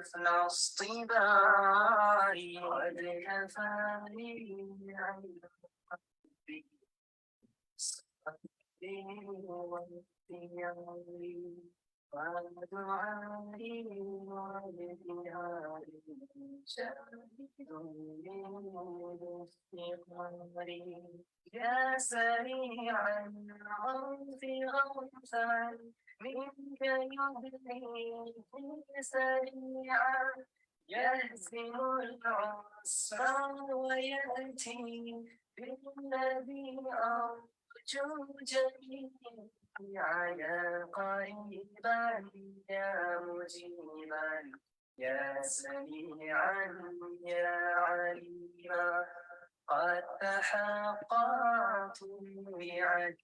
أثنى اصطباري قد كفاني عن ربي صدري واختياري ودعائي وابتهالي شاهد بافتقاري يا سريعا غوث غوثا منك يهديني سريعا يهزم العسر ويأتي بالذي أرجو جميعا يا قريبا يا مجيبا يا سميعا يا عليما قد تحققت بعد.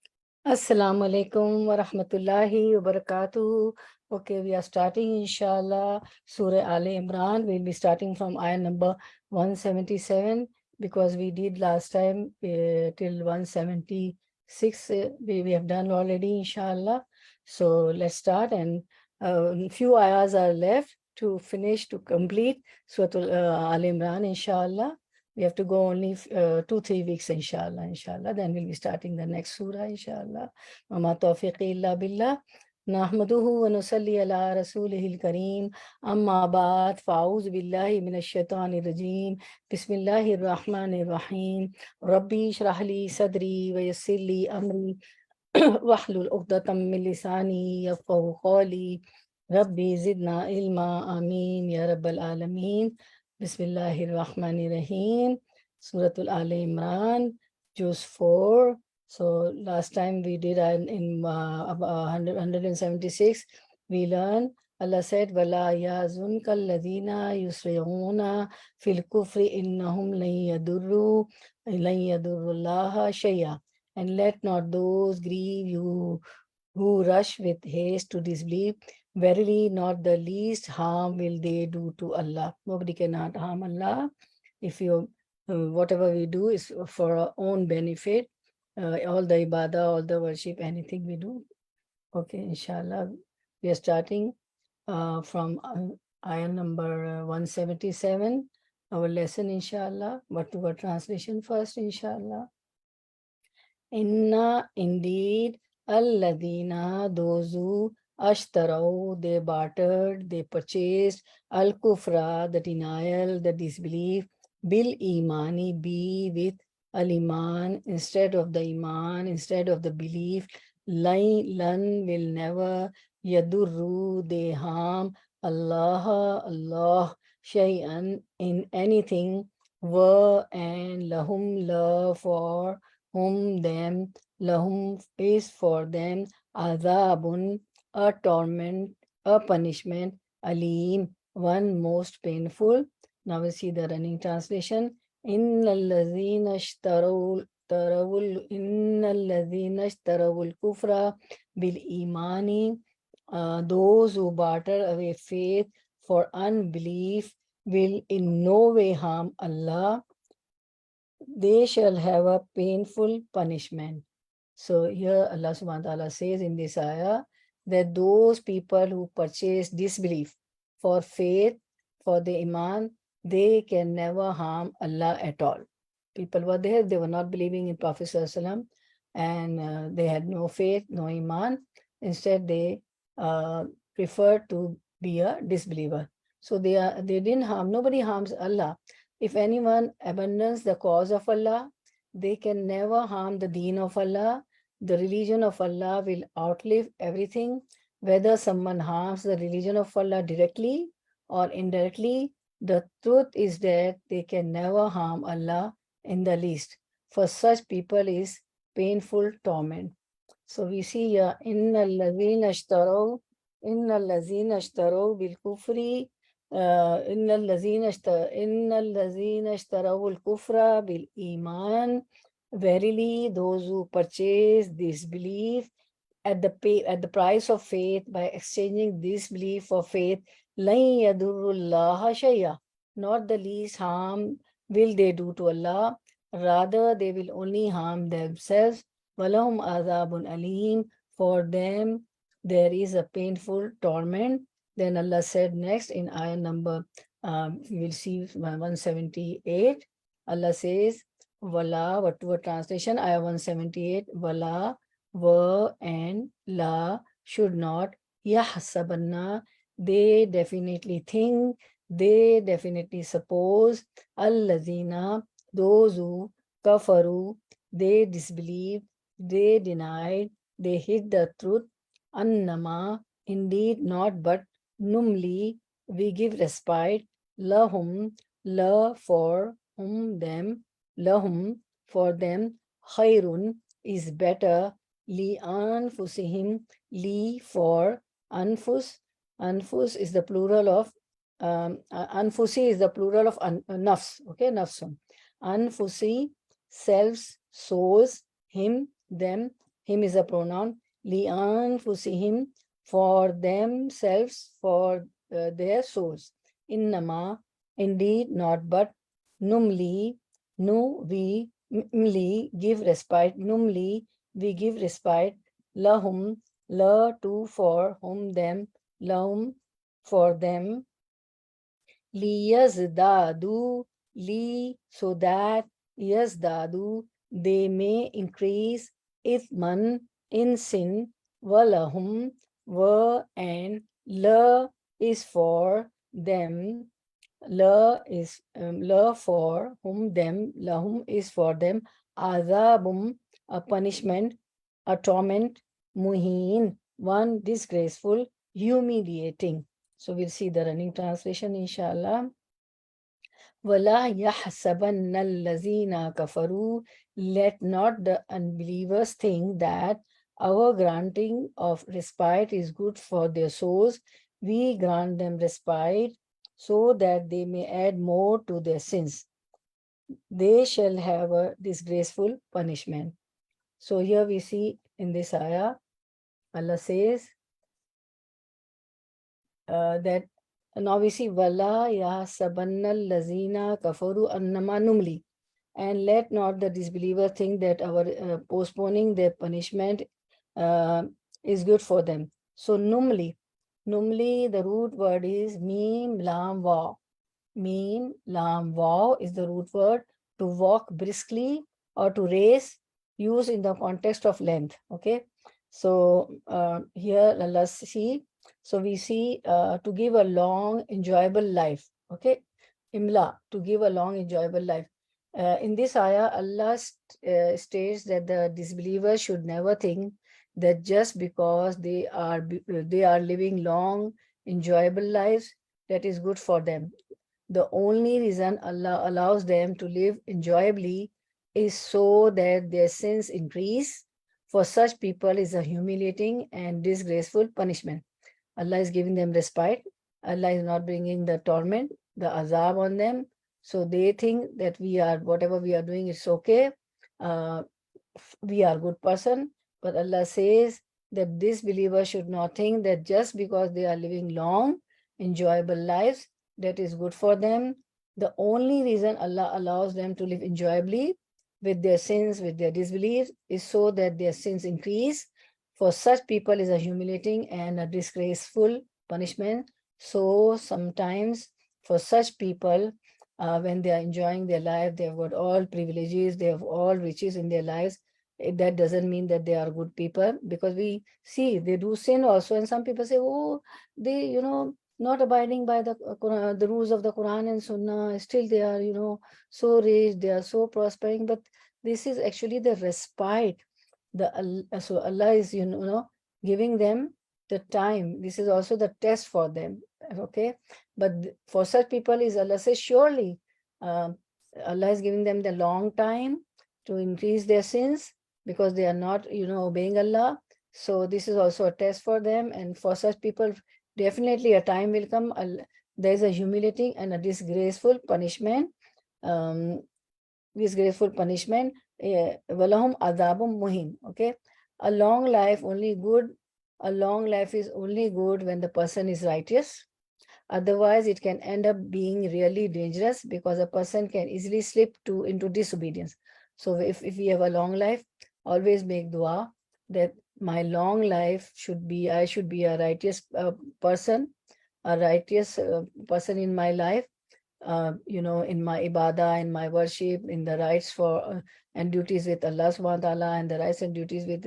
Assalamu alaikum wa rahmatullahi wa barakatuh. Okay, we are starting inshallah Surah Al-Imran. We'll be starting from ayah number 177 because we did last time till 176. We have done already inshallah. So let's start, and few ayahs are left to finish, to complete Surah Al-Imran inshallah. We have to go only 2-3 weeks, inshallah. Then we'll be starting the next surah, inshallah. وَمَا تَوْفِيقِي إِلَّا بِاللَّهِ نَحْمَدُهُ وَنُصَلِّي عَلَىٰ رَسُولِهِ الْكَرِيمِ أَمَّا بَعْدُ فَأَعُوذُ بِاللَّهِ مِنَ الشَّيْطَانِ الرَّجِيمِ بسم الله الرحمن الرحيم ربي اشرح لي صدري ويسر لي أمري واحلل عقدة من لساني يفقهوا قولي ربي زدنا علما آمين يا رب العالمين. Bismillahirrahmanirrahim. Surah Al-Imran, Juz 4. So last time we did in 176, we learned, Allah said, وَلَا يَحْزُنْكَ الَّذِينَ يُسْرِعُونَ فِي الْكُفْرِ إِنَّهُمْ لَن يَضُرُّوا اللَّهَ شَيْئًا. And let not those grieve you who rush with haste to disbelief. Verily, not the least harm will they do to Allah. Nobody cannot harm Allah. If you, whatever we do is for our own benefit, all the ibadah, all the worship, anything we do. Okay, inshallah. We are starting from ayah number 177, our lesson, inshallah. But to our translation first, inshallah. Inna, indeed, alladina, those who ashtarau, they bartered, they purchased, al-kufra, the denial, the disbelief, bil imani, be with al-iman, instead of the iman, instead of the belief, lan will never, yadurru, they harm, Allah, shay'an, in anything, wa, and lahum, love, for whom, them, lahum, is for them, azabun, a torment, a punishment, alim, one most painful. Now we see the running translation. Innallazina ishtarawul kufra bil imani, those who barter away faith for unbelief will in no way harm Allah. They shall have a painful punishment. So here Allah subhanahu wa ta'ala says in this ayah that those people who purchase disbelief for faith, for the iman, they can never harm Allah at all. People were there, they were not believing in Prophet Sallallahu Alaihi Wasallam, and they had no faith, no iman. Instead, they preferred to be a disbeliever. So they didn't harm, nobody harms Allah. If anyone abandons the cause of Allah, they can never harm the deen of Allah. The religion of Allah will outlive everything. Whether someone harms the religion of Allah directly or indirectly, the truth is that they can never harm Allah in the least. For such people is painful torment. So we see here, Inna allazina ashtarau bil kufri, Inna allazina ishtarau al-kufra bil iman. Verily, those who purchase disbelief at the price of faith by exchanging disbelief for faith, lan yadurrullaha shay'a, not the least harm will they do to Allah. Rather, they will only harm themselves. Walahum azabun alim, for them there is a painful torment. Then Allah said next in ayah number, we will see 178. Allah says, Wala, what word translation? Ayah 178. Wala, wa, and la should not. Yahsabanna, they definitely think, they definitely suppose. Allazina, those who kafaru, they disbelieved, they denied, they hid the truth. Annama, indeed not but numli, we give respite. Lahum, la for whom them, lahum for them, khairun is better. Li anfusihim, li for anfus. Anfus is the plural of anfusi is the plural of nafs. Okay, nafsun. Anfusi, selves, souls, him, them. Him is a pronoun. Li anfusihim, for themselves, for their souls. Innama, indeed not but. Numli, nu we, mli, give respite. Numli, we give respite. Lahum, la to for whom them. Lahum, for them. Liyazdadu, li, so that yazdadu, they may increase. Ithman, in sin. Walahum, wa, and la is for them. La is la for whom them. Lahum is for them. Azabum, a punishment, a torment. Muhin, one disgraceful, humiliating. So we'll see the running translation, inshallah. وَلَا يَحْسَبَنَّ الَّذِينَ كَفَرُوا, let not the unbelievers think that our granting of respite is good for their souls. We grant them respite so that they may add more to their sins. They shall have a disgraceful punishment. So here we see in this ayah, Allah says that now we see Wala yahsabanna allazina kafaru annama numli, and let not the disbeliever think that our postponing their punishment is good for them. So numli, the root word is mim lam waw. Mim lam waw is the root word to walk briskly or to race, used in the context of length. Okay, so here let's see. So we see to give a long, enjoyable life. Okay, imla, to give a long, enjoyable life. In this ayah, Allah states that the disbelievers should never think that just because they are living long, enjoyable lives, that is good for them. The only reason Allah allows them to live enjoyably is so that their sins increase. For such people is a humiliating and disgraceful punishment. Allah is giving them respite. Allah is not bringing the torment, the azab on them. So they think that whatever we are doing, it's okay. We are good person. But Allah says that this believer should not think that just because they are living long, enjoyable lives, that is good for them. The only reason Allah allows them to live enjoyably with their sins, with their disbelief, is so that their sins increase. For such people is a humiliating and a disgraceful punishment. So sometimes for such people, when they are enjoying their life, they have got all privileges, they have all riches in their lives. That doesn't mean that they are good people, because we see they do sin also. And some people say, oh, they, not abiding by the Quran, the rules of the Quran and Sunnah, still they are, so rich, they are so prospering. But this is actually the respite. So Allah is, giving them the time. This is also the test for them. Okay. But for such people is, Allah says, surely Allah is giving them the long time to increase their sins, because they are not, obeying Allah. So this is also a test for them. And for such people, definitely a time will come. There is a humiliating and a disgraceful punishment. Disgraceful punishment. Walahum adabum muhin. Okay. A long life only good. A long life is only good when the person is righteous. Otherwise, it can end up being really dangerous, because a person can easily slip into disobedience. So if we have a long life, always make dua that my long life I should be a righteous person. a righteous person in my life, in my ibadah, in my worship, in the rights for and duties with Allah subhanahu wa ta'ala, and the rights and duties with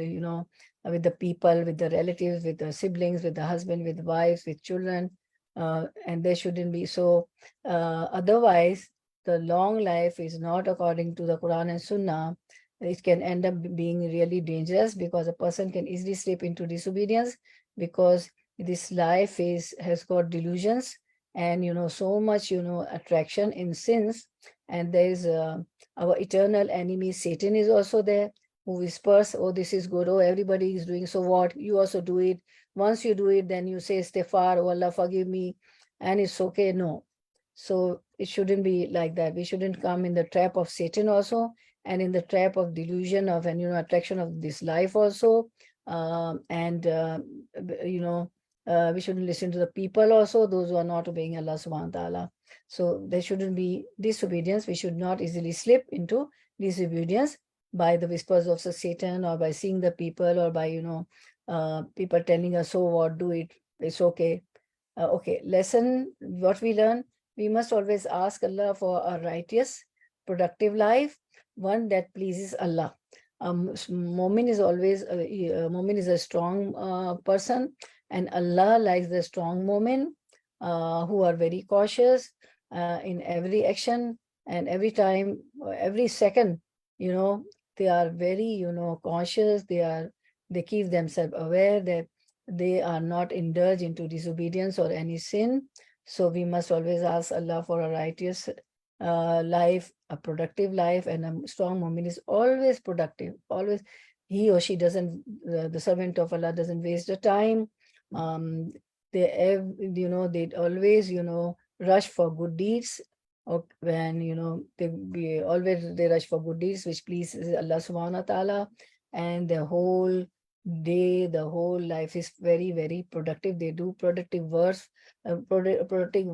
with the people, with the relatives, with the siblings, with the husband, with wives, with children, and they shouldn't be so. Otherwise, the long life is not according to the Quran and Sunnah. It can end up being really dangerous, because a person can easily slip into disobedience, because this life has got delusions and so much attraction in sins. And there is our eternal enemy Satan is also there, who whispers, oh, this is good, oh, everybody is doing, so what, you also do it. Once you do it, then you say istighfar, oh Allah forgive me, and it's okay. No, so it shouldn't be like that. We shouldn't come in the trap of Satan also, and in the trap of delusion of and attraction of this life also. And we shouldn't listen to the people also, those who are not obeying Allah subhanahu wa ta'ala. So there shouldn't be disobedience. We should not easily slip into disobedience by the whispers of Satan, or by seeing the people, or by people telling us, so what, do it, it's okay. Okay, lesson what we learn: we must always ask Allah for a righteous, productive life, one that pleases Allah. Mu'min is always mu'min is a strong person, and Allah likes the strong mu'min who are very cautious in every action, and every time, every second, they are very cautious. They keep themselves aware that they are not indulged into disobedience or any sin. So we must always ask Allah for a righteous life, a productive life, and a strong mu'min is always productive. Always, he or she doesn't, the servant of Allah doesn't waste the time. They always rush for good deeds. Or when they rush for good deeds which pleases Allah subhanahu wa ta'ala, and the whole day, the whole life is very, very productive. They do productive works, productive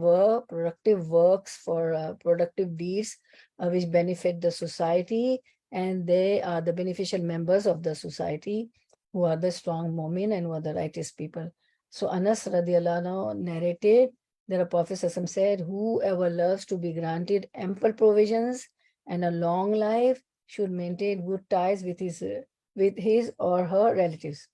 works for productive deeds which benefit the society, and they are the beneficial members of the society, who are the strong mu'min and who are the righteous people. So Anas radiallahu anhu narrated that a Prophet said, whoever loves to be granted ample provisions and a long life should maintain good ties with his or her relatives.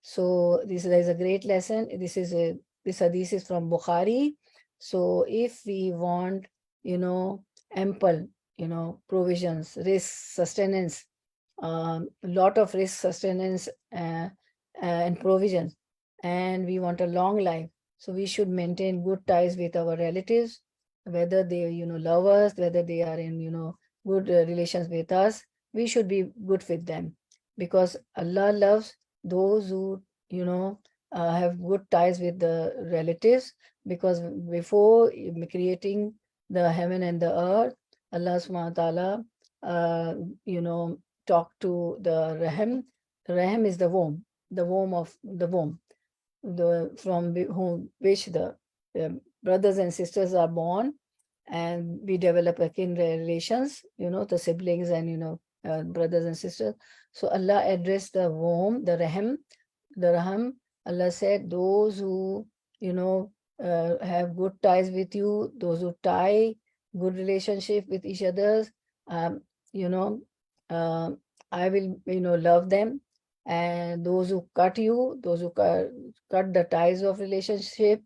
So this is a great lesson. This hadith is from Bukhari. So if we want, ample, provisions, risk, sustenance, lot of risk, sustenance, and provisions, and we want a long life, so we should maintain good ties with our relatives, whether they, love us, whether they are in, good relations with us. We should be good with them, because Allah loves those who, have good ties with the relatives. Because before creating the heaven and the earth, Allah subhanahu wa ta'ala, talked to the Rahim. Rahim is the womb of the womb, from which the brothers and sisters are born, and we develop a kin relations, the siblings and, brothers and sisters. So Allah addressed the womb, the Rahim. Allah said, those who, have good ties with you, those who tie good relationship with each other, I will, love them. And those who cut you, those who cut the ties of relationship,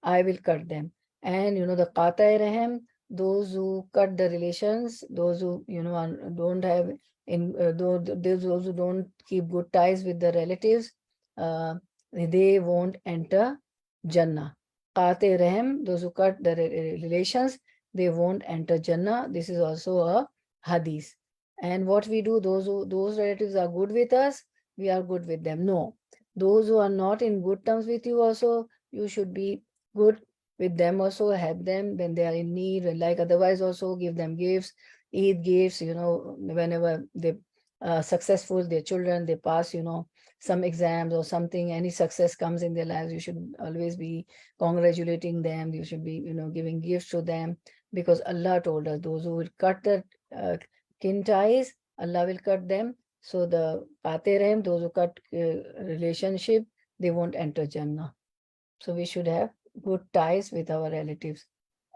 I will cut them. And, the qata rahim, those who cut the relations, those who, don't have, those who don't keep good ties with the relatives, they won't enter Jannah. Qate rahim, those who cut the relations, they won't enter Jannah. This is also a hadith. And what we do, those relatives are good with us, we are good with them. No, those who are not in good terms with you also, you should be good with them also, help them when they are in need, and like otherwise also give them gifts, eat gifts, whenever they are successful, their children, they pass, some exams or something, any success comes in their lives, you should always be congratulating them, you should be, giving gifts to them, because Allah told us, those who will cut the kin ties, Allah will cut them. So the Qate Rahim, those who cut relationship, they won't enter Jannah. So we should have good ties with our relatives.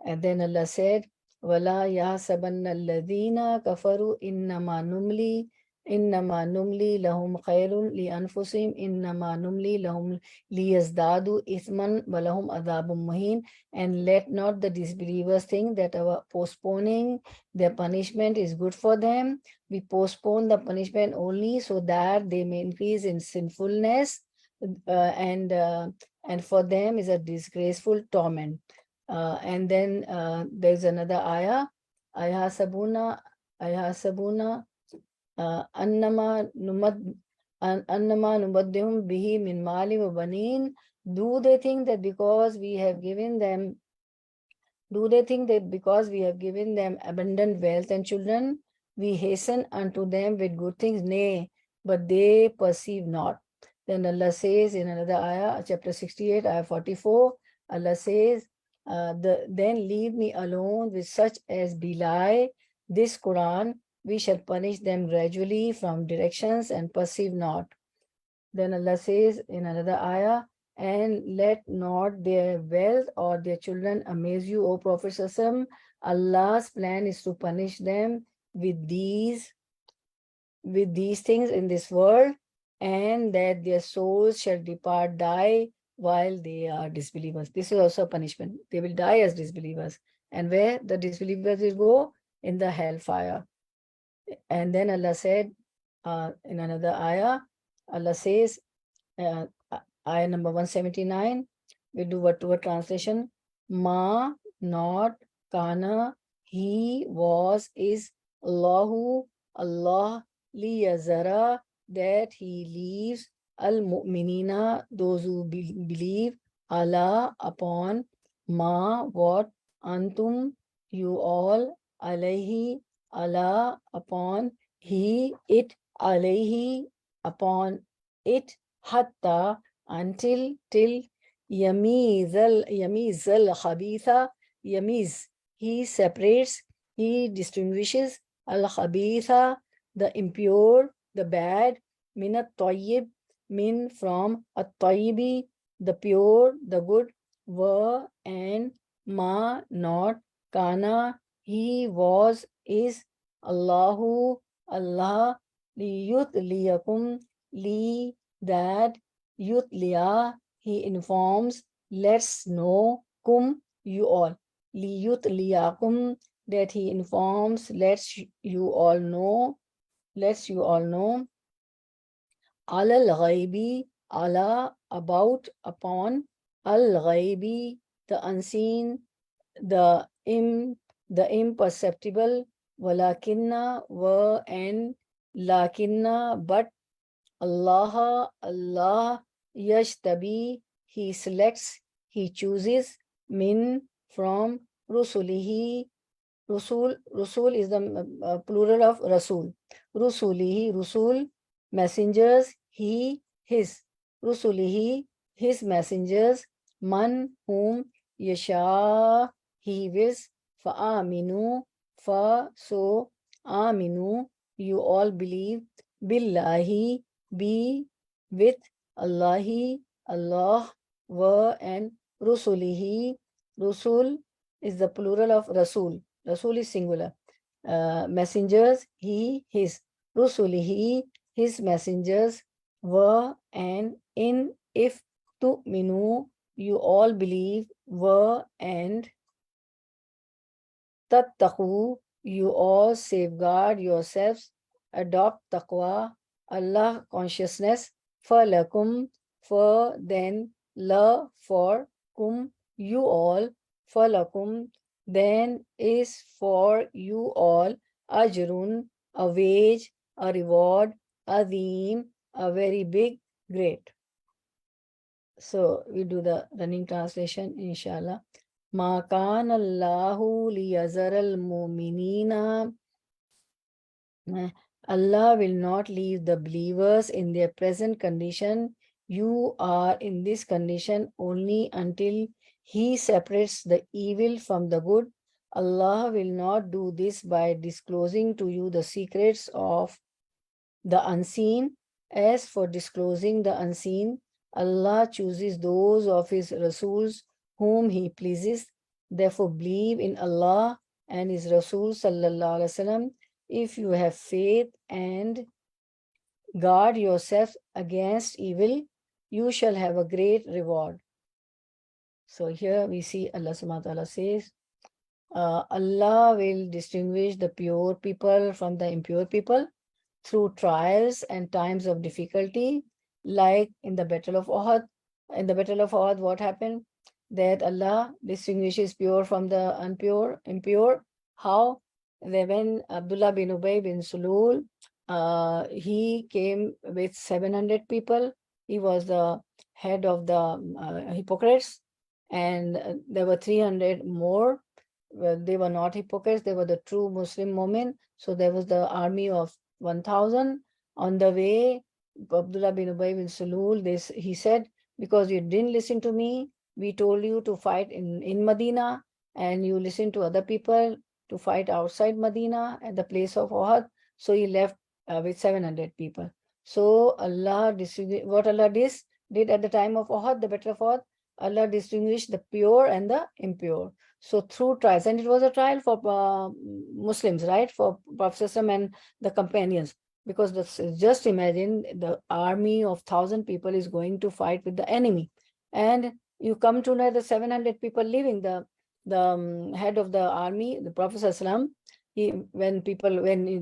And then Allah said, وَلَا يَحْسَبَنَّ الَّذِينَ كَفَرُوا إِنَّمَا نُمْلِي لَهُمْ خَيْرٌ لِأَنفُسِهِمْ إِنَّمَا نُمْلِي لَهُمْ لِيَزْدَادُوا إِثْمًا وَلَهُمْ عَذَابٌ مُهِينٌ. And let not the disbelievers think that our postponing their punishment is good for them. We postpone the punishment only so that they may increase in sinfulness, and for them is a disgraceful torment. And then there's another ayah, ayahasabuna annama numaddihum bihi min mali wa banin. Do they think that because we have given them abundant wealth and children, we hasten unto them with good things? Nay, but they perceive not. Then Allah says in another ayah, chapter 68, ayah 44, Allah says, then leave me alone with such as belie this Quran. We shall punish them gradually from directions and perceive not. Then Allah says in another ayah, and let not their wealth or their children amaze you, O Prophet ﷺ. Allah's plan is to punish them with these things in this world, and that their souls shall die while they are disbelievers. This is also a punishment. They will die as disbelievers. And where the disbelievers will go? In the hellfire. And then Allah said in another ayah, Allah says, ayah number 179, we do word-to-word translation. Ma, not, kana, he, was, is, Allahu, Allah, liyazara, that he leaves, al-mu'minina, those who believe, Allah, upon, ma, what, antum, you all, alayhi, Allah, upon, he, it, alayhi, upon it, hatta, until, till, yamizal khabitha, yamiz, he separates, he distinguishes, al-khabitha, the impure, the bad, min at-tayyib, min from at-tayyibi, the pure, the good, wa, and ma, not, kana, he, was, is, Allahu, Allah, liyutliyakum, li, that, yutliya, he informs, let's know, kum, you all, liyutliyakum, that he informs, lets you all know, alal ghaibi, Allah, about, upon, al ghaibi, the unseen, the imperceptible, walakinna, wa, and lakinna, but, Allah, yashtabi, he selects, he chooses, min, from, rusulihi, Rusul is the plural of Rasul. Rusulihi, Rusul, messengers, he, his. Rusulihi, his messengers, man, whom, yasha, he wills, fa'aminu, so, aminu, you all believe, billahi, be, with, Allahi, Allah, wa, and rusulihi. Rusul is the plural of Rasul. Rasul is singular. Messengers, he, his. Rusulihi, his messengers, were, and, in, if, tu'minu, you all believe, were, and, tattaqu, you all safeguard yourselves, adopt taqwa, Allah consciousness, falakum, for, then, la, for, kum, you all, falakum, then is for you all, ajrun, a wage, a reward, azim, a very big, great. So we do the running translation, inshallah. Ma kana Allahu liyazara al-mu'minina. Allah will not leave the believers in their present condition. You are in this condition only until He separates the evil from the good. Allah will not do this by disclosing to you the secrets of the unseen. As for disclosing the unseen, Allah chooses those of His Rasuls whom He pleases. Therefore believe in Allah and His Rasul sallallahu alaihi wasallam if you have faith, and guard yourself against evil. You shall have a great reward. So here we see Allah subhanahu wa ta'ala says, Allah will distinguish the pure people from the impure people through trials and times of difficulty, like in the Battle of Uhud. In the Battle of Uhud, what happened? That Allah distinguishes pure from the impure. How? When Abdullah bin Ubay bin Sulul, he came with 700 people. He was the head of the hypocrites, and there were 300 more. Well, they were not hypocrites, they were the true Muslim women. So there was the army of 1,000. On the way, Abdullah bin Ubay bin Sulul, he said, because you didn't listen to me, we told you to fight in Medina, and you listened to other people to fight outside Medina at the place of Uhud. So he left with 700 people. So Allah, what Allah did at the time of Uhud, the Battle of Uhud, Allah distinguished the pure and the impure. So through trials, and it was a trial for Muslims, right? For Prophet and the companions. Because just imagine the army of 1,000 people is going to fight with the enemy. And you come to know the 700 people leaving, the head of the army, the Prophet when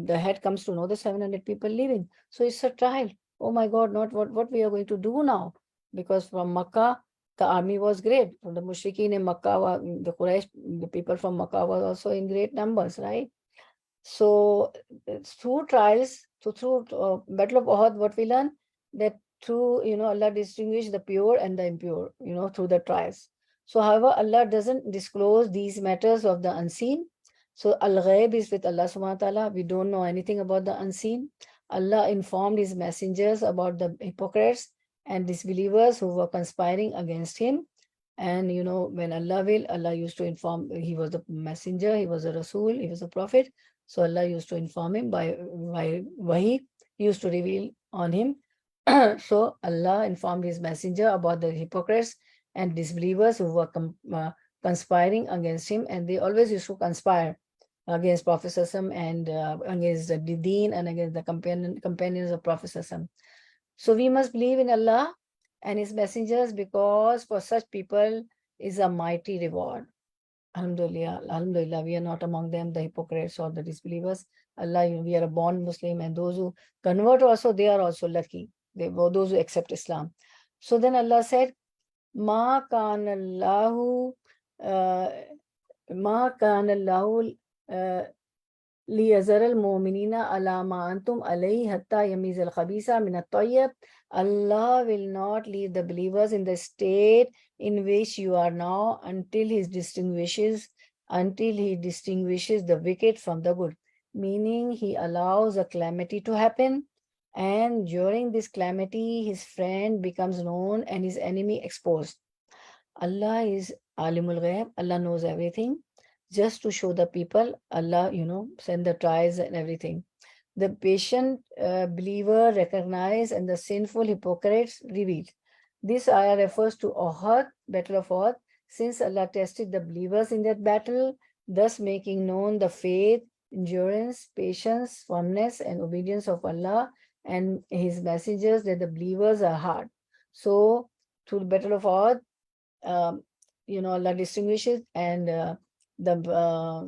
the head comes to know the 700 people leaving. So it's a trial. Oh my God, not what we are going to do now. Because from Makkah, the army was great. From the Mushrikeen in Makkah, the Quraysh, the people from Makkah was also in great numbers, right? So through trials, through Battle of Uhud, what we learn, that through, Allah distinguished the pure and the impure, through the trials. So however, Allah doesn't disclose these matters of the unseen. So Al-Ghaib is with Allah subhanahu wa ta'ala. We don't know anything about the unseen. Allah informed His messengers about the hypocrites and disbelievers who were conspiring against Him. And when Allah will, Allah used to inform. He was the messenger, He was a Rasul, He was a prophet. So Allah used to inform him by Wahi. He used to reveal on him. So Allah informed His messenger about the hypocrites and disbelievers who were conspiring against Him. And they always used to conspire against Prophet and against the Deen and against the companions of Prophet. So we must believe in Allah and His messengers, because for such people is a mighty reward. Alhamdulillah, Alhamdulillah, we are not among them, the hypocrites or the disbelievers. Allah, we are a born Muslim, and those who convert also, they are also lucky. Those who accept Islam. So then Allah said, Ma kana Allahu لِيَذَرَ الْمُؤْمِنِينَ عَلَى مَا أَنْتُمْ عَلَيْهِ حَتَّى يَمِيزَ الْخَبِيثَ مِنَ الطَّيِّبِ. Allah will not leave the believers in the state in which you are now until He distinguishes the wicked from the good. Meaning He allows a calamity to happen, and during this calamity His friend becomes known and His enemy exposed. Allah is Alimul Ghaib. Allah knows everything. Just to show the people, Allah, send the trials and everything. The patient believer recognized and the sinful hypocrites revealed. This ayah refers to Uhud, Battle of Uhud, since Allah tested the believers in that battle, thus making known the faith, endurance, patience, firmness, and obedience of Allah and His messengers, that the believers are hard. So, through the Battle of Uhud, Allah distinguishes, and the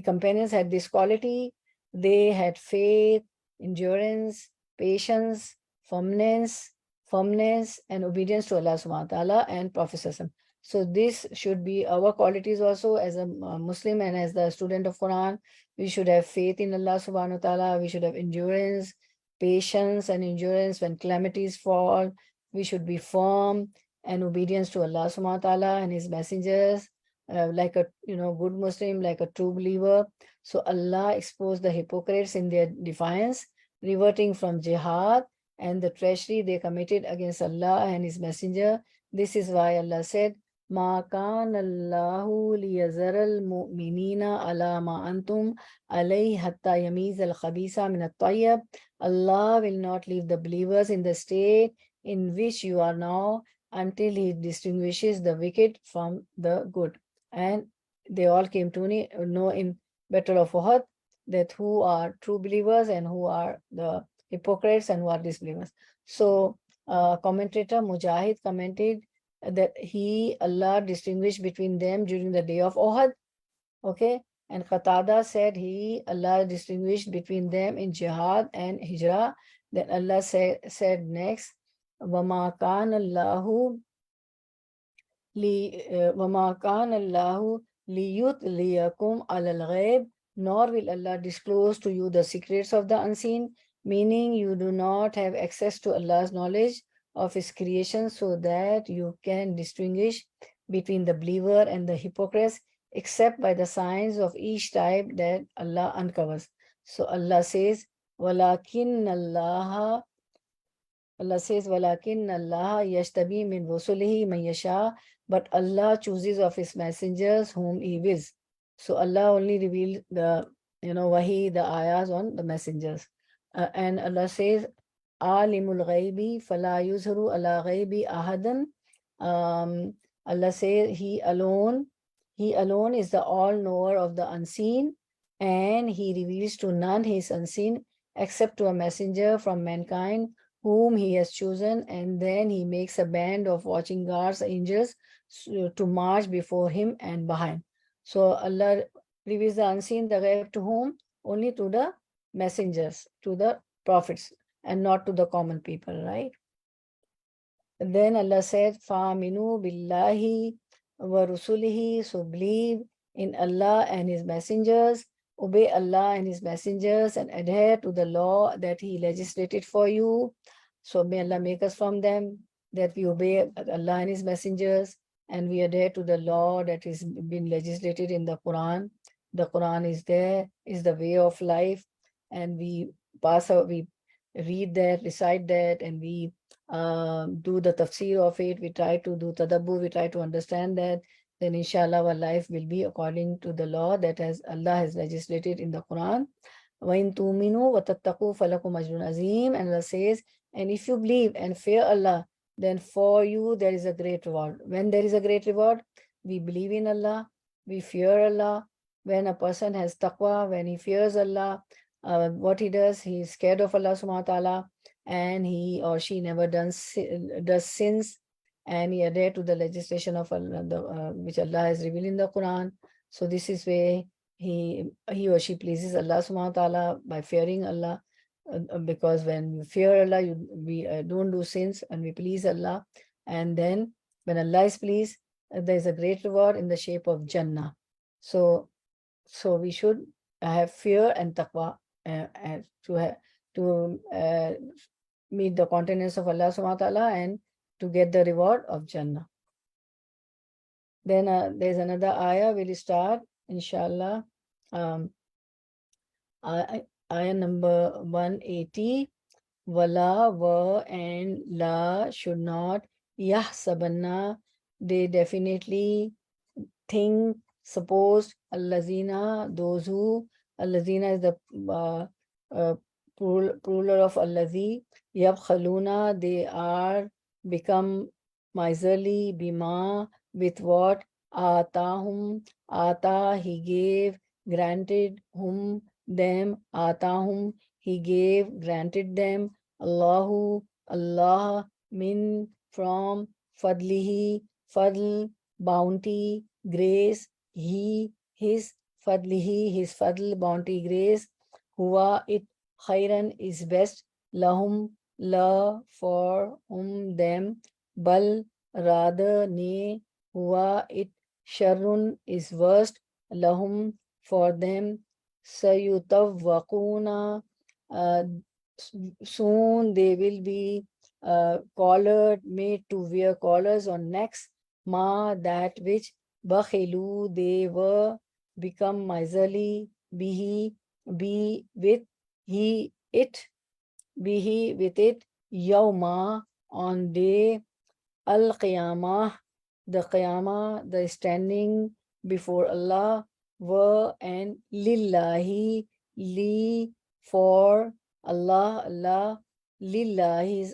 companions had this quality. They had faith, endurance, patience, firmness, and obedience to Allah subhanahu wa ta'ala and Prophet. So this should be our qualities also as a Muslim and as the student of Quran. We should have faith in Allah subhanahu wa ta'ala. We should have endurance, patience and endurance when calamities fall. We should be firm and obedience to Allah subhanahu wa ta'ala and His messengers. Like a good Muslim, like a true believer. So Allah exposed the hypocrites in their defiance, reverting from jihad and the treachery they committed against Allah and His messenger. This is why Allah said, Ma kana Allahu liyazara al-mu'minina ala ma antum alayhi hatta yamiz al-khabisa min at-tayyib. Allah will not leave the believers in the state in which you are now until he distinguishes the wicked from the good. And they all came to know in Battle of Uhud that who are true believers and who are the hypocrites and who are disbelievers. So commentator Mujahid commented that Allah distinguished between them during the day of Uhud. Okay, and Qatada said Allah distinguished between them in jihad and hijrah. Then Allah said next, وَمَا كَانَ اللَّهُ لِيُطْلِيَكُمْ عَلَى الْغَيْبِ, nor will Allah disclose to you the secrets of the unseen, meaning you do not have access to Allah's knowledge of His creation so that you can distinguish between the believer and the hypocrites, except by the signs of each type that Allah uncovers. So Allah says, وَلَكِنَّ اللَّهَ يَجْتَبِي مِنْ رُسُلِهِ مَنْ يَشَاءُ, but Allah chooses of His messengers whom He wills. So Allah only revealed the wahi, the ayahs on the messengers. And Allah says, Alimul ghaibi fala yuzharu ala ghaibi ahadan. Allah says He alone is the all-knower of the unseen, and He reveals to none His unseen except to a messenger from mankind whom He has chosen, and then He makes a band of watching guards, angels, to march before Him and behind. So Allah reveals the unseen, the ghaib, to whom? Only to the messengers, to the prophets, and not to the common people, right? And then Allah said, فَآمِنُوا بِاللَّهِ وَرُسُلِهِ, so believe in Allah and His messengers, obey Allah and His messengers, and adhere to the law that He legislated for you. So may Allah make us from them, that we obey Allah and His messengers, and we adhere to the law that has been legislated in the Quran. The Quran is there, is the way of life, and we read that, recite that, and we do the tafsir of it. We try to do tadabbur, we try to understand that. Then inshallah our life will be according to the law that Allah has legislated in the Quran. وَإِن تُؤْمِنُوا وَتَتَّقُوا فَلَكُمْ أَجْرٌ عَظِيمٌ. And Allah says, and if you believe and fear Allah, then for you there is a great reward. When there is a great reward, we believe in Allah, we fear Allah. When a person has taqwa, when he fears Allah, what he does, he is scared of Allah subhanahu wa ta'ala, and he or she never does sins, and he adhere to the legislation of Allah, which Allah has revealed in the Quran. So this is where he or she pleases Allah subhanahu wa ta'ala by fearing Allah, because when we fear Allah, we don't do sins and we please Allah. And then when Allah is pleased, there is a great reward in the shape of Jannah. So we should have fear and taqwa to meet the countenance of Allah subhanahu wa ta'ala and to get the reward of Jannah. Then there's another ayah. We'll start, inshallah. Ayah number 180. Wala, wa, and la should not. Yahsabanna, they definitely think, suppose. Allazina, those who. Allazina is the plural of allazi. Yabkhaluna, they are become miserly. Bima, with what? Atahum, ata, he gave, granted, hum, them, atahum, he gave, granted them, Allahu, Allah, min, from, fadlihi, fadl, bounty, grace, he, his, fadlihi, his fadl, bounty, grace, huwa, it, khairan, is best, lahum, la, for, them, bal, rather, ne, huwa, it, sharrun, is worst, lahum, for them, sayutawwaquna, soon they will be collared, made to wear collars on necks, ma, that which, bakhilu, they were become miserly, bihi, be with, he, it, bihi, with it, yawma, on day, al-qiyamah, the qiyamah, the standing before Allah, were, and lillahi, li, for Allah, Allah, lillahi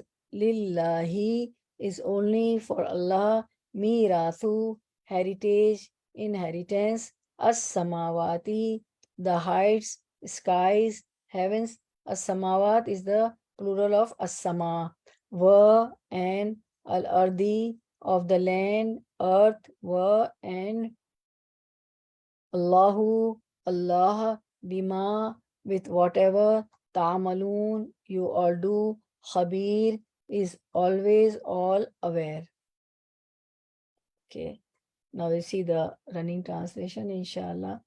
is only for Allah. Meerathu, heritage, inheritance. As-samawati, the heights, skies, heavens. As-samawat is the plural of as-sama. Wa and al-ardi, of the land, earth. Wa and Allahu, Allah, bima, with whatever, ta'amaloon, you all do, khabir, is always all aware. Okay, now we see the running translation, inshallah.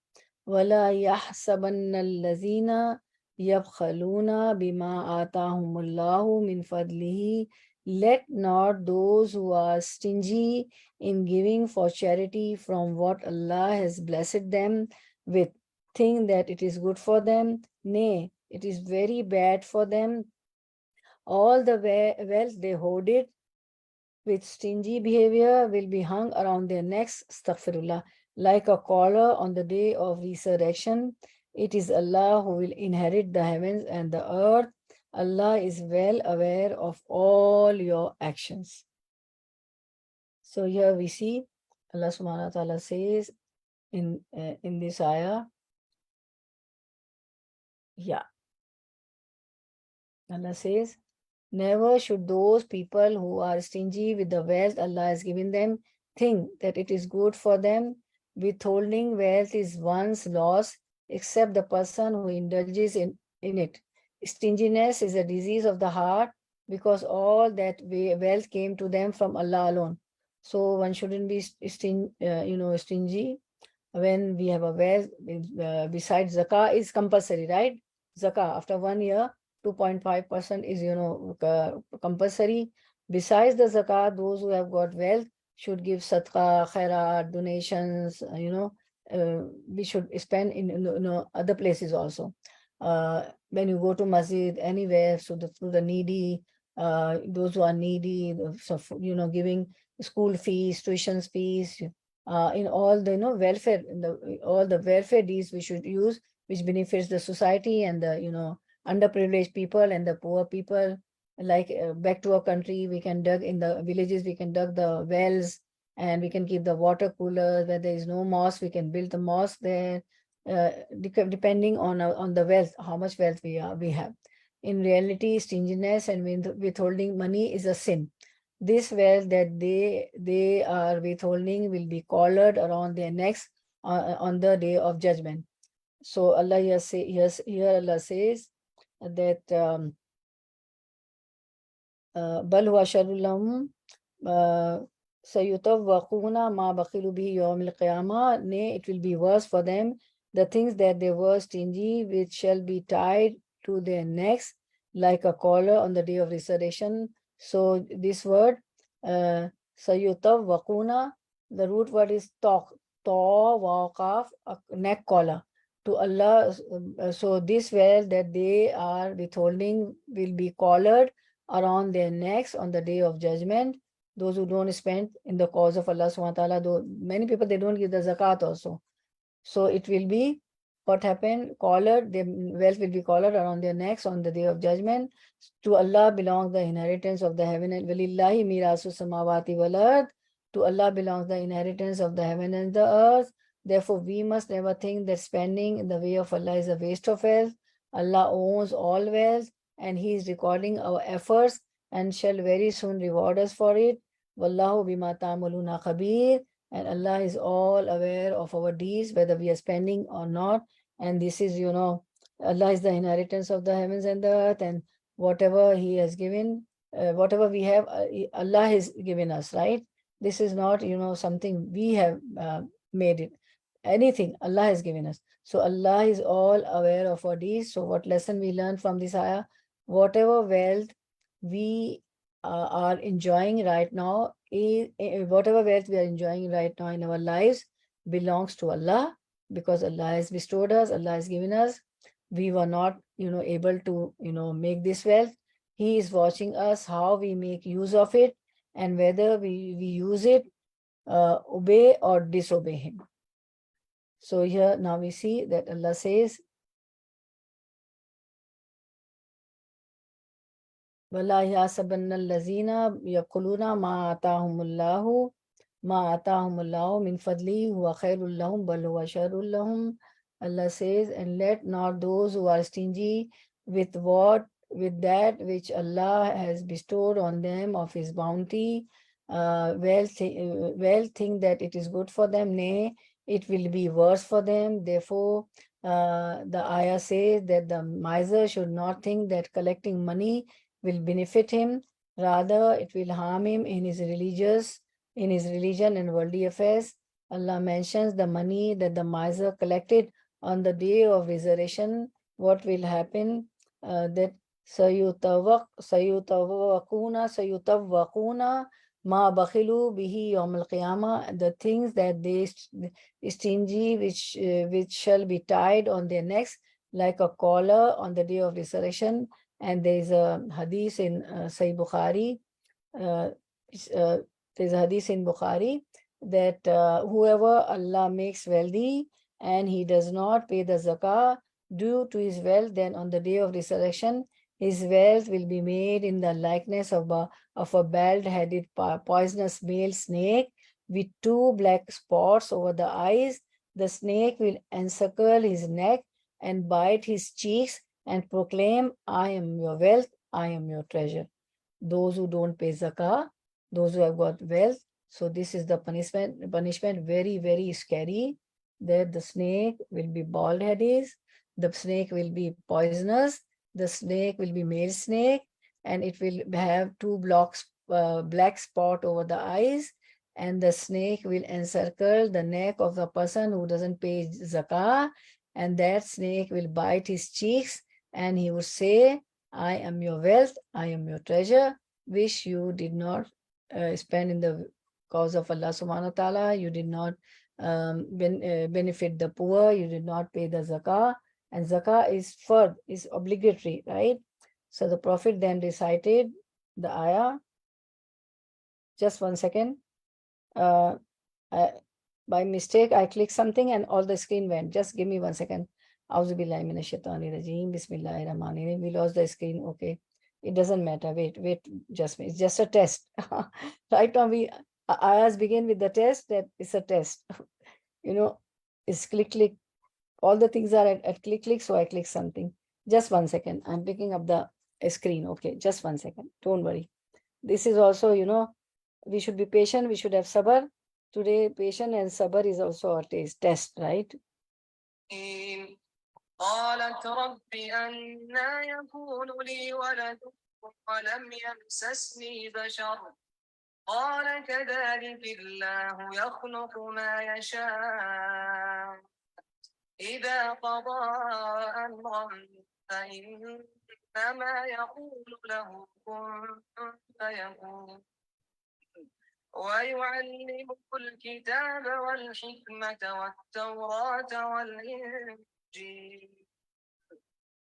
وَلَا يَحْسَبَنَّ الَّذِينَ يَبْخَلُونَ بِمَا آتَاهُمُ اللَّهُ مِنْ فَضْلِهِ. Let not those who are stingy in giving for charity from what Allah has blessed them with think that it is good for them. Nay, it is very bad for them. All the wealth they hoarded with stingy behavior will be hung around their necks, astaghfirullah, like a collar on the day of resurrection. It is Allah who will inherit the heavens and the earth. Allah is well aware of all your actions. So here we see Allah subhanahu wa ta'ala says in this ayah, Allah says, never should those people who are stingy with the wealth Allah has given them think that it is good for them. Withholding wealth is one's loss, except the person who indulges in it. Stinginess is a disease of the heart because all that wealth came to them from Allah alone. So one shouldn't be stingy when we have a wealth. Besides, zakah is compulsory, right? Zakah after 1 year, 2.5% is compulsory. Besides the zakah, those who have got wealth should give sadaqah, khairat, donations. We should spend in other places also. When you go to masjid, anywhere, so to the needy, those who are needy, so giving school fees, tuition fees, in all the welfare, all the welfare deeds we should use, which benefits the society and the underprivileged people and the poor people. Like back to our country, we can dug in the villages, we can dug the wells, and we can keep the water coolers. Where there is no mosque, we can build the mosque there, depending on the wealth, how much wealth we have. In reality, stinginess and withholding money is a sin. This wealth that they are withholding will be collared around their necks on the day of judgment. So Allah here Allah says that بل هو شر لهم سيطوقون ما بخلوا به يوم القيامة. Nay, it will be worse for them, the things that they were stingy with shall be tied to their necks like a collar on the day of resurrection. So this word sayutawwaquna, the root word is tawaqaf, a neck collar to Allah. So this wealth that they are withholding will be collared around their necks on the day of judgment. Those who don't spend in the cause of Allah subhanahu wa ta'ala, though many people, they don't give the zakat also. So it will be, what happened, collared, their wealth will be collared around their necks on the day of judgment. To Allah belongs the inheritance of the heaven and walillahi mirasu samawati wal ard. To Allah belongs the inheritance of the heaven and the earth. Therefore, we must never think that spending in the way of Allah is a waste of wealth. Allah owns all wealth, and He is recording our efforts and shall very soon reward us for it. Wallahu bima ta'maluna khabir. And Allah is all aware of our deeds, whether we are spending or not. And this is, Allah is the inheritance of the heavens and the earth, and whatever He has given, whatever we have, Allah has given us, right? This is not, something we have made it. Anything Allah has given us. So Allah is all aware of our deeds. So what lesson we learn from this ayah? Whatever wealth we are enjoying right now, whatever wealth we are enjoying right now in our lives belongs to Allah, because Allah has bestowed us, Allah has given us. We were not, able to, make this wealth. He is watching us, how we make use of it, and whether we use it, obey or disobey Him. So here now we see that Allah says, وَلَا يَحْسَبَنَّ الَّذِينَ يَقُولُونَ مَا آتَاهُمُ اللَّهُ مِنْ فَضْلِهِ هُوَ خَيْرٌ لَهُمْ بَلْ هُوَ شَرٌ لَهُمْ. Allah says, and let not those who are stingy with that which Allah has bestowed on them of His bounty, well think that it is good for them. Nay, it will be worse for them. Therefore, the ayah says that the miser should not think that collecting money will benefit him. Rather, it will harm him in his religion and worldly affairs. Allah mentions the money that the miser collected on the day of resurrection. What will happen? That sayutawwaquna ma bakhilu bihi yawm al-qiyamah. The things that they stingy, which shall be tied on their necks like a collar on the day of resurrection. And there is a hadith in Sahih Bukhari. There's a hadith in Bukhari that whoever Allah makes wealthy and he does not pay the zakah due to his wealth, then on the day of resurrection, his wealth will be made in the likeness of a bald-headed poisonous male snake with 2 black spots over the eyes. The snake will encircle his neck and bite his cheeks and proclaim, I am your wealth, I am your treasure. Those who don't pay zakah, those who have got wealth, so this is the punishment, very, very scary, that the snake will be bald-headed, the snake will be poisonous, the snake will be male snake, and it will have 2 black spot over the eyes, and the snake will encircle the neck of the person who doesn't pay zakah, and that snake will bite his cheeks, and he would say, I am your wealth, I am your treasure, which you did not spend in the cause of Allah subhanahu wa ta'ala. You did not benefit the poor, you did not pay the zakah, and zakah is obligatory, right? So the Prophet then recited the ayah. Just one second. By mistake, I clicked something and all the screen went. Just give me 1 second. Auzu billahi minash shaitani rajim. Bismillahir rahmanir rahim. We lost the screen. Okay. It doesn't matter. Wait. It's just a test. Right now, ayahs begin with the test. That is a test. It's click. All the things are at click. So I click something. Just 1 second. I'm picking up the screen. Okay. Just 1 second. Don't worry. This is also, we should be patient. We should have sabr. Today, patient and sabr is also a test, right? قالت رب أنى يكون لي ولد ولم يمسسني بشر قال كذلك الله يخلق ما يشاء إذا قضى أمرا فإنما يقول له كن فيكون ويعلمه الكتاب والحكمة والتوراة والإنجيل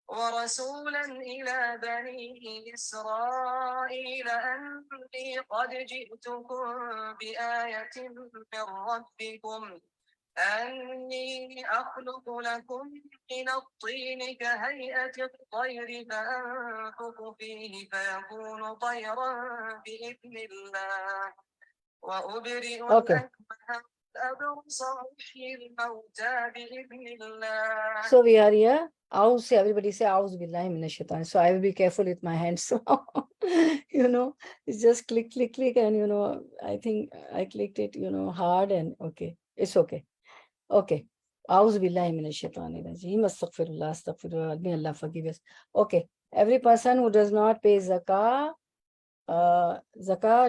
ورسولا إلى بني إسرائيل أني قد جئتكم بآية من ربكم أني أخلق لكم من الطين كهيئة الطير فأنفخ فيه فيكون طيرا بإذن الله وأبرئ الأكمه والأبرص وأحيي الموتى بإذن الله. So we are here. Everybody say Auzu billahi minash shaitani. So I will be careful with my hands. It's just click, and I think I clicked it, hard, and okay, it's okay. Okay. Auzu billahi minash shaitani rajim. Astaghfirullah. May Allah forgive us. Okay. Every person who does not pay zakah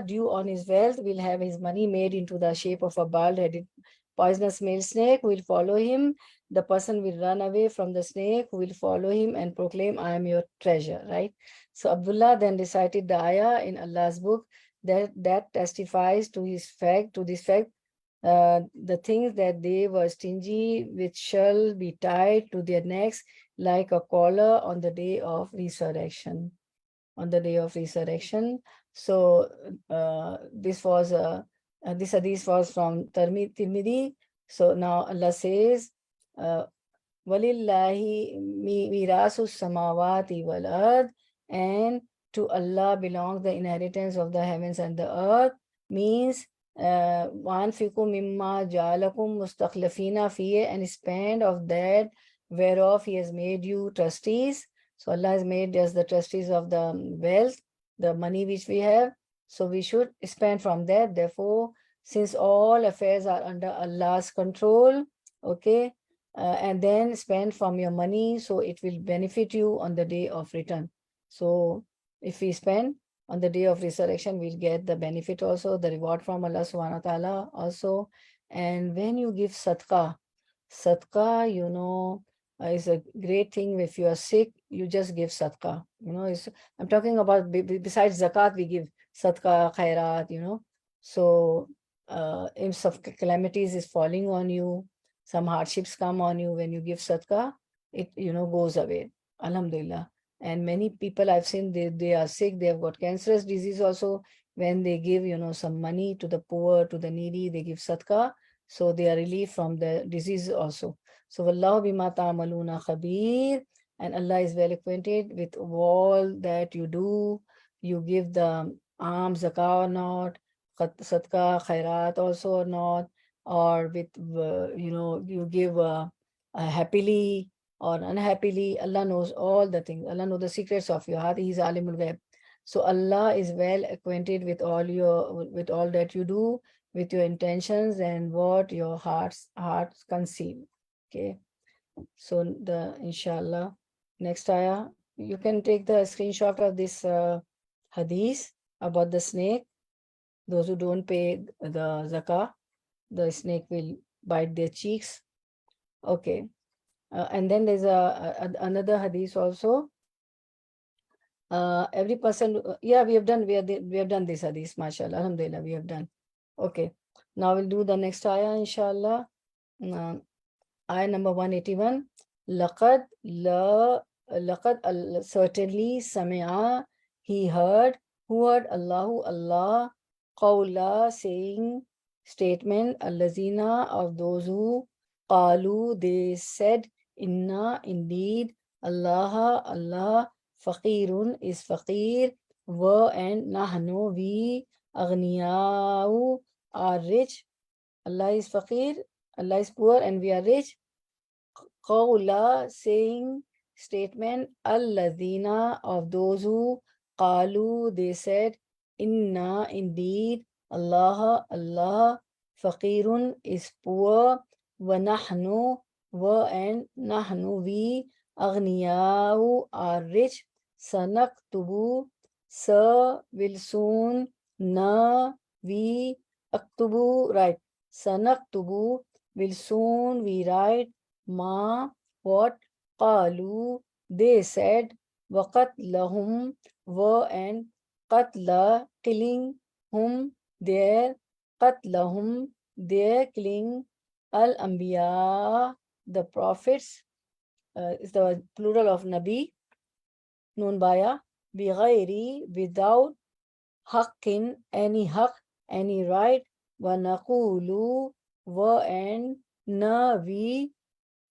due on his wealth will have his money made into the shape of a bald-headed poisonous male snake who will follow him. The person will run away from the snake who will follow him and proclaim, I am your treasure, right? So Abdullah then recited the ayah in Allah's book that testifies to this fact, the things that they were stingy which shall be tied to their necks like a collar on the day of resurrection. So this hadith was from Tirmidhi. So now Allah says, Walillahi mirasu samawati wal ard, and to Allah belongs the inheritance of the heavens and the earth, means وَأَنْفِقُوا مِمَّا جَعَلَكُمْ مُسْتَخْلَفِينَ فِيهِ, and spend of that whereof He has made you trustees. So Allah has made us the trustees of the wealth, the money which we have. So we should spend from that. Therefore, since all affairs are under Allah's control, okay, and then spend from your money, so it will benefit you on the day of return. So if we spend on the day of resurrection, we'll get the benefit also, the reward from Allah subhanahu wa ta'ala also. And when you give sadaqah, sadaqah, you know, is a great thing. If you are sick, you just give sadaqah. You know, I'm talking about besides zakat, we give sadaqah, khairat, you know. So if some calamities is falling on you, some hardships come on you, when you give sadaqah, it, you know, goes away. Alhamdulillah. And many people I've seen, they are sick, they have got cancerous disease also. When they give, you know, some money to the poor, to the needy, they give sadaqah, so they are relieved from the disease also. So Wallahu bima ta'maluna khabir, and Allah is well acquainted with all that you do. You give the alms, zakah or not, sadaqah, khairat also or not, or with, you know, you give happily or unhappily. Allah knows all the things. Allah knows the secrets of your heart. He is alimul ghaib. So Allah is well acquainted with all that you do, with your intentions and what your hearts conceive. Okay. So the inshallah next ayah, you can take the screenshot of this hadith about the snake. Those who don't pay the zakah, the snake will bite their cheeks. Okay. And then there's another hadith also. Every person, yeah, we have done this hadith, mashallah, alhamdulillah, we have done. Okay, now we'll do the next ayah, inshallah. Ayah number 181. Laqad certainly sami'a, he heard, who heard? Allah, qawla, saying, statement, allazina, of those who, qalu, they said, inna, indeed, Allah, faqirun, is faqir, wa, and nahnu, we, aghniyau, are rich. Allah is faqir, Allah is poor, and we are rich. Qawla, saying, statement, alladhina, of those who, qalu, they said, inna, indeed, Allah, faqirun, is poor, wa nahnu, wa, and nahnu, we, aghniyau, are rich. Sanaktubu, will soon, na, we, aktubu, right. Sanaktubu, will soon we write, ma, what, qalu, they said, wa qatlahum, wa, and qatla, killing, hum, their, qatlahum, their killing, al-anbiya, the prophets, is the plural of nabi, nun baya, bighayri, without, haqqin, any haqq, any right, wa naqulu, wa, and na, we,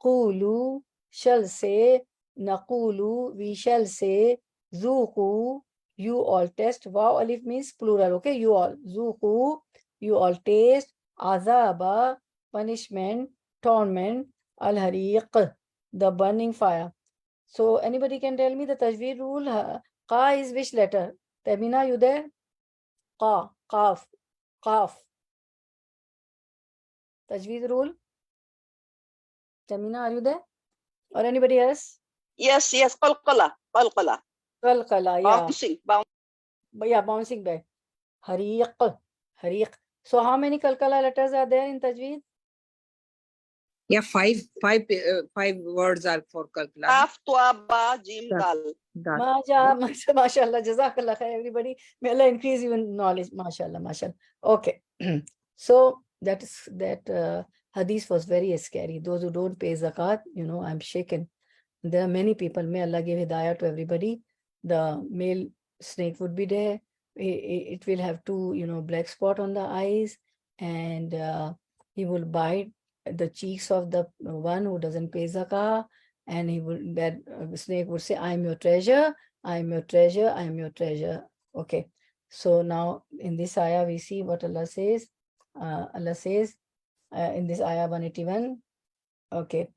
qulu, shall say, naqulu, we shall say, zuqu, you all taste. Wow, alif means plural, okay, you all, zuqu, you all taste, azaba, punishment, torment, al-hariq, the burning fire. So anybody can tell me the tajweed rule? Qa is which letter? Tamina, you there? Qa, qaf, qaf. Tajweed rule? Tamina, are you there? Or anybody else? Yes, qalqala, Qalqala, yeah. Bouncing Bouncing back. Hariq. So how many qalqala letters are there in tajweed? Yeah, five words are for kalkula. Kaf, Tua, Ba, Jim, Dal. Mashallah, jazakallah khair, everybody. May Allah increase you in knowledge. Mashallah. Okay. So that hadith was very scary. Those who don't pay zakat, you know, I'm shaken. There are many people. May Allah give hidayah to everybody. The male snake would be there. It will have two, you know, black spot on the eyes, and he will bite the cheeks of the one who doesn't pay zakah, and that snake would say, I am your treasure, I am your treasure, I am your treasure. Okay. So now in this ayah we see what Allah says. Allah says in this ayah 181. Okay.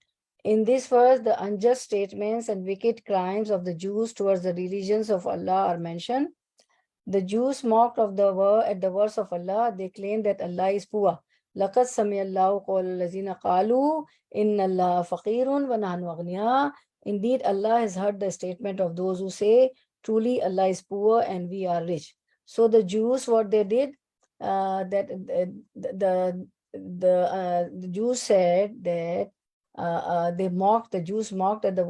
In this verse, the unjust statements and wicked crimes of the Jews towards the religions of Allah are mentioned. The Jews mocked at the words of Allah. They claim that Allah is poor. لَقَدْ سَمِعَ اللَّهُ قَوْلَ الَّذِينَ قَالُوا إِنَّ اللَّهَ فَقِيرٌ وَنَحْنُ أَغْنِيَاءٌ. Indeed, Allah has heard the statement of those who say, truly Allah is poor and we are rich. So the Jews, what they did, the Jews said that the Jews mocked at the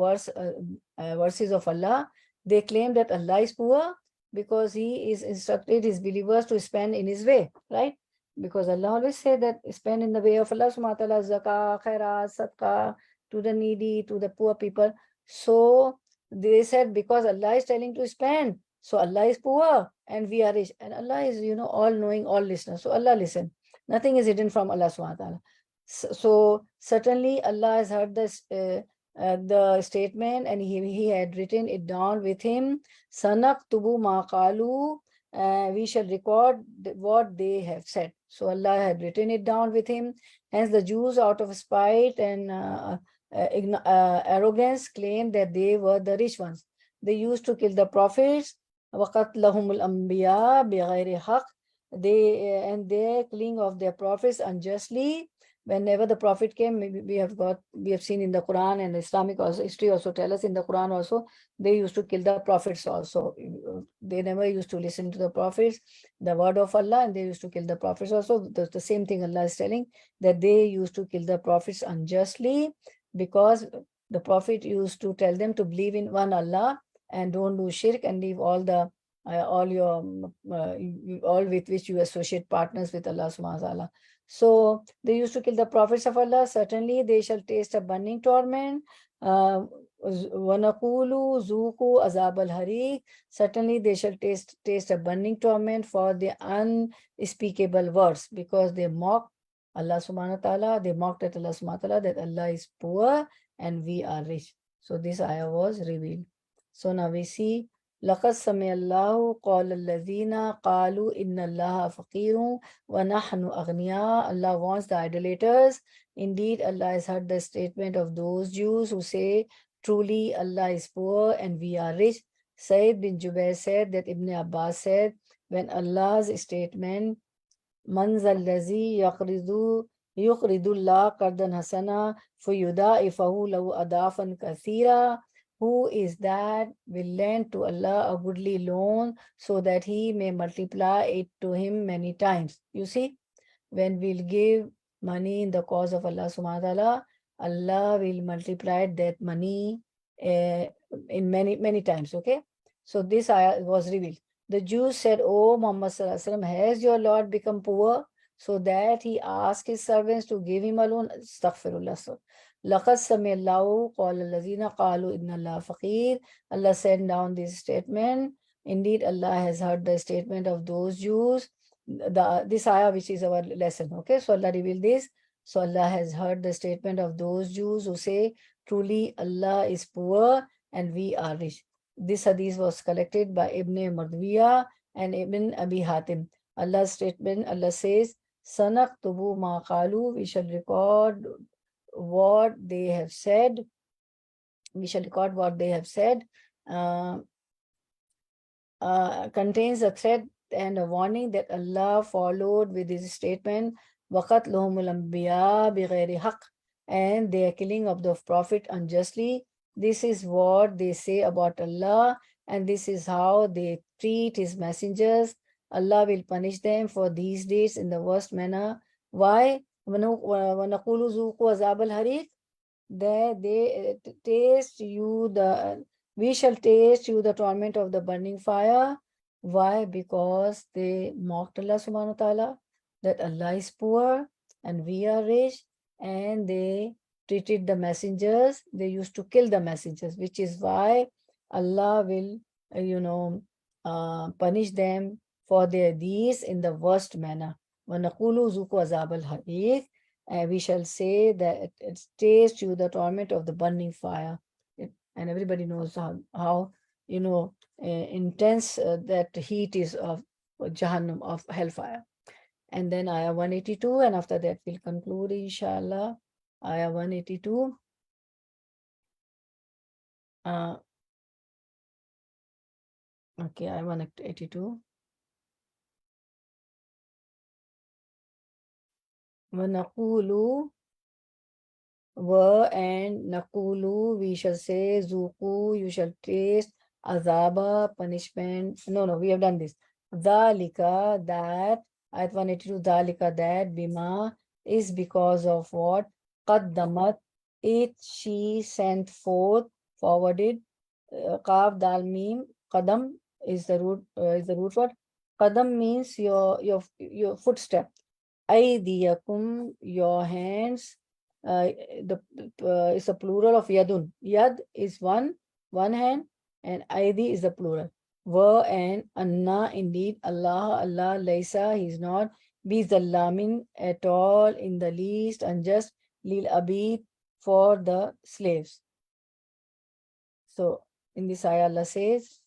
verses of Allah. They claimed that Allah is poor because He is instructed His believers to spend in His way, right? Because Allah always said that spend in the way of Allah subhanahu wa ta'ala, zakah, khairat, sadaqah, to the needy, to the poor people. So they said because Allah is telling to spend, so Allah is poor and we are rich. And Allah is, all knowing, all listener. So Allah listen. Nothing is hidden from Allah subhanahu wa ta'ala. So certainly Allah has heard this the statement and he had written it down with him. Sanaktubu ma qalu, we shall record what they have said. So Allah had written it down with him. Hence the Jews, out of spite and arrogance, claimed that they were the rich ones. They used to kill the prophets. وَقَتْلَهُمُ الْأَنْبِيَاء بِغَيْرِ حَقٍّ. And their killing of their prophets unjustly. Whenever the prophet came, we have seen in the Quran, and Islamic also, history also tell us in the Quran also, they used to kill the prophets also. They never used to listen to the prophets, the word of Allah, and they used to kill the prophets also. The same thing Allah is telling, that they used to kill the prophets unjustly because the prophet used to tell them to believe in one Allah and don't do shirk and leave all with which you associate partners with Allah subhanahu wa ta'ala. So they used to kill the prophets of Allah. Certainly they shall taste a burning torment. وَنَقُولُ ذُوقُوا عَذَابَ الْحَرِيقِ. Certainly they shall taste a burning torment for the unspeakable words, because they mock Allah subhanahu wa ta'ala. They mocked at Allah subhanahu wa ta'ala that Allah is poor and we are rich. So this ayah was revealed. So now we see لَقَدْ سَمِعَ اللَّهُ قَوْلَ الَّذِينَ قَالُوا إِنَّ اللَّهَ فَقِيرٌ وَنَحْنُ أَغْنِيَاءٌ. Allah warns the idolaters. Indeed, Allah has heard the statement of those Jews who say, truly Allah is poor and we are rich. Sayyid bin Jubair said that Ibn Abbas said, when Allah's statement, مَنْ ذَا الَّذِي يُقْرِضُ اللَّهَ قَرْضًا حَسَنًا فَيُضَاعِفَهُ لَهُ أَضْعَافًا كَثِيرًا. Who is that will lend to Allah a goodly loan so that He may multiply it to him many times? You see, when we'll give money in the cause of Allah subhanahu wa ta'ala, Allah will multiply that money in many times. Okay, so this ayah was revealed. The Jews said, "O Muhammad sallallahu alaihi wasallam, has your Lord become poor so that He asked His servants to give Him a loan?" Astaghfirullah. لَقَدْ سَمِعَ اللَّهُ قَوْلَ الَّذِينَ قَالُوا إِنَّ اللَّهَ فَقِيرٌ. Allah sent down this statement. Indeed, Allah has heard the statement of those Jews. This ayah, which is our lesson. Okay, so Allah revealed this. So Allah has heard the statement of those Jews who say, truly Allah is poor and we are rich. This hadith was collected by Ibn Mardwiya and Ibn Abi Hatim. Allah's statement, Allah says, Sanaktubu ma qalu, we shall record what they have said. We shall record what they have said. Contains a threat and a warning that Allah followed with His statement, وَقَتْلُهُمُ الْأَنْبِيَاءَ بِغَيْرِ حَقٍّ, and their killing of the Prophet unjustly. This is what they say about Allah, and this is how they treat His messengers. Allah will punish them for these deeds in the worst manner. Why? وَنَقُولُ ذُوقُوا عَذَابَ الْحَرِيقِ. We shall taste you the torment of the burning fire. Why? Because they mocked Allah subhanahu wa ta'ala, that Allah is poor and we are rich, and they treated the messengers, they used to kill the messengers, which is why Allah will punish them for their deeds in the worst manner. وَنَقُولُ ذُوقُوا عَذَابَ الْحَرِيقِ. We shall say that it taste you the torment of the burning fire. And everybody knows how intense that heat is of Jahannam, of hellfire. And then ayah 182, and after that we'll conclude, inshallah. Ayah 182. Okay, ayah 182. وَنَقُولُ and naqulu, we shall say, zuku, you shall taste, azaba, punishment. No, we have done this. Dhalika, that, ayat 182, dhalika, that, bima, is because of what? Qaddamat, it, she sent forth, forwarded. Qaf, dal, mim, qadam is the root word. Qadam means your footstep. Aydiyakum, your hands. It's a plural of yadun. Yad is one hand, and aidi is the plural. Wa and anna, indeed, Allah, laysa, he is not, bi zallamin, at all, in the least, unjust, lil abid, for the slaves. So in this ayah, Allah says,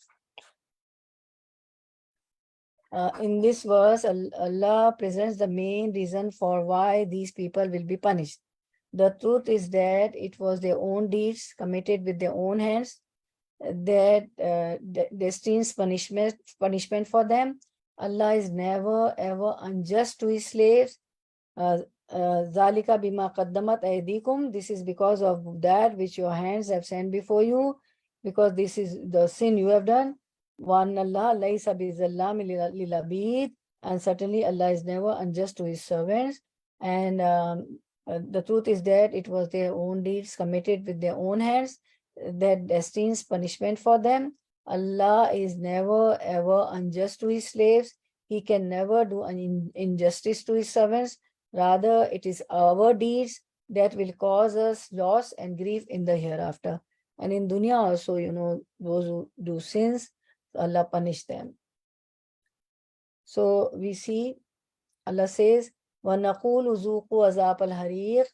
in this verse, Allah presents the main reason for why these people will be punished. The truth is that it was their own deeds committed with their own hands that destines punishment for them. Allah is never ever unjust to his slaves. Zalika bima qaddamat aydikum. This is because of that which your hands have sent before you, because this is the sin you have done. Wa anna Allah laysa bizallami lil abid, and certainly Allah is never unjust to his servants. And the truth is that it was their own deeds committed with their own hands that destines punishment for them. Allah is never ever unjust to his slaves. He can never do an injustice to his servants. Rather, it is our deeds that will cause us loss and grief in the hereafter. And in dunya also, those who do sins, Allah punish them. So we see, Allah says, وَنَقُولُ ذُوقُوا عَذَابَ الْحَرِيقِ.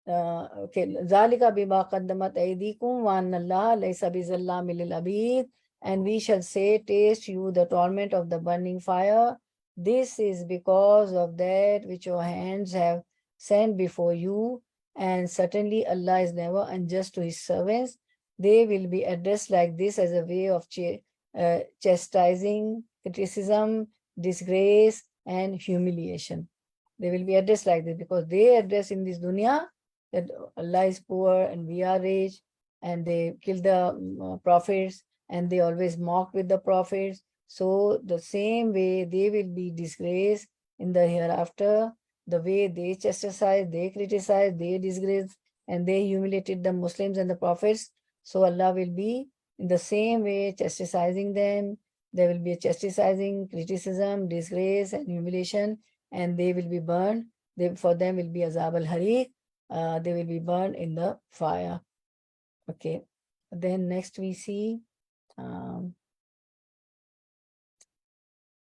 ذَلِكَ بِمَا قَدَّمَتْ أَيْدِيكُمْ وَأَنَّ اللَّهَ لَيْسَ بِظَلَّامٍ لِلْعَبِيدِ. And we shall say, taste you the torment of the burning fire. This is because of that which your hands have sent before you. And certainly Allah is never unjust to his servants. They will be addressed like this as a way of chastising, criticism, disgrace, and humiliation. They will be addressed like this because they address in this dunya that Allah is poor and we are rich, and they kill the prophets, and they always mock with the prophets. So the same way they will be disgraced in the hereafter, the way they chastise, they criticize, they disgrace, and they humiliated the Muslims and the prophets. So Allah will be in the same way chastising them. There will be a chastising, criticism, disgrace, and humiliation, and they will be burned. For them will be azab al-hariq. They will be burned in the fire. Okay. Then next we see.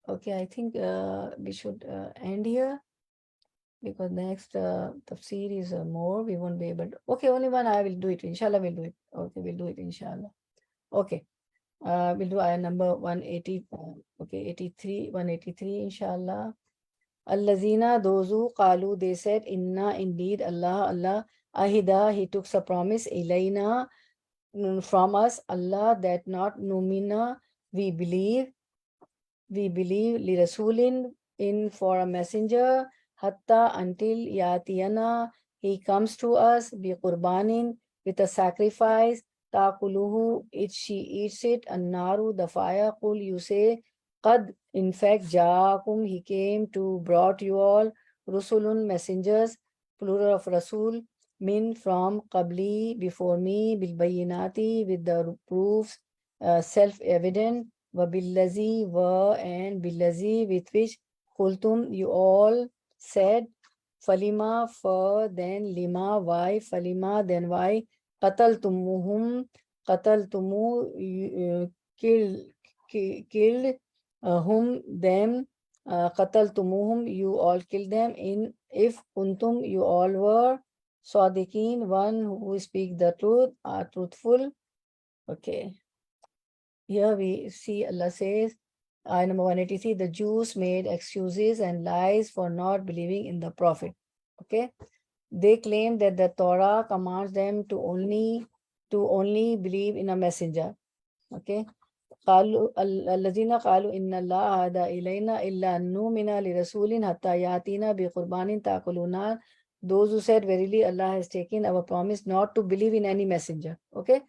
Okay, I think we should end here, because next tafsir is more. We won't be able to. Okay, only one I will do it. Inshallah, we'll do it. Okay, we'll do it. Inshallah. Okay. We'll do ayah number 180. Okay, 83, 183. Inshallah. Allazina, those who qalu, they said, inna, indeed, Allah, ahida, he took a promise, ilayna, from us, Allah, that not numina, we believe li rasulin, in for a messenger, hatta, until yatiyana, he comes to us, bi qurbanin, with a sacrifice, taquluhu, she eats it, an-naru, the fire, qul, you say, qad, in fact, ja'akum, he came to, brought you all, rusulun, messengers, plural of rasul, min, from, qabli, before me, bil bayinati, with the proofs, self-evident, wa billazi, and billazi, with which, qultum, you all said, falima, for, then, lima, why, falima, then why, qataltumuhum, killed, whom, them, qataltumuhum, you all killed them, in, if kuntum, you all were, sadiqeen, one who speak the truth, are truthful. Okay. here we see Allah says, ayah number 183, the Jews made excuses and lies for not believing in the Prophet. Okay, they claim that the Torah commands them to only believe in a messenger. Okay, الذين قالوا إن الله هدى إلينا إلا أن نؤمن لرسول حتى يأتينا بقربان تأكلون. Those who said, verily Allah has taken our promise not to believe in any messenger. Okay,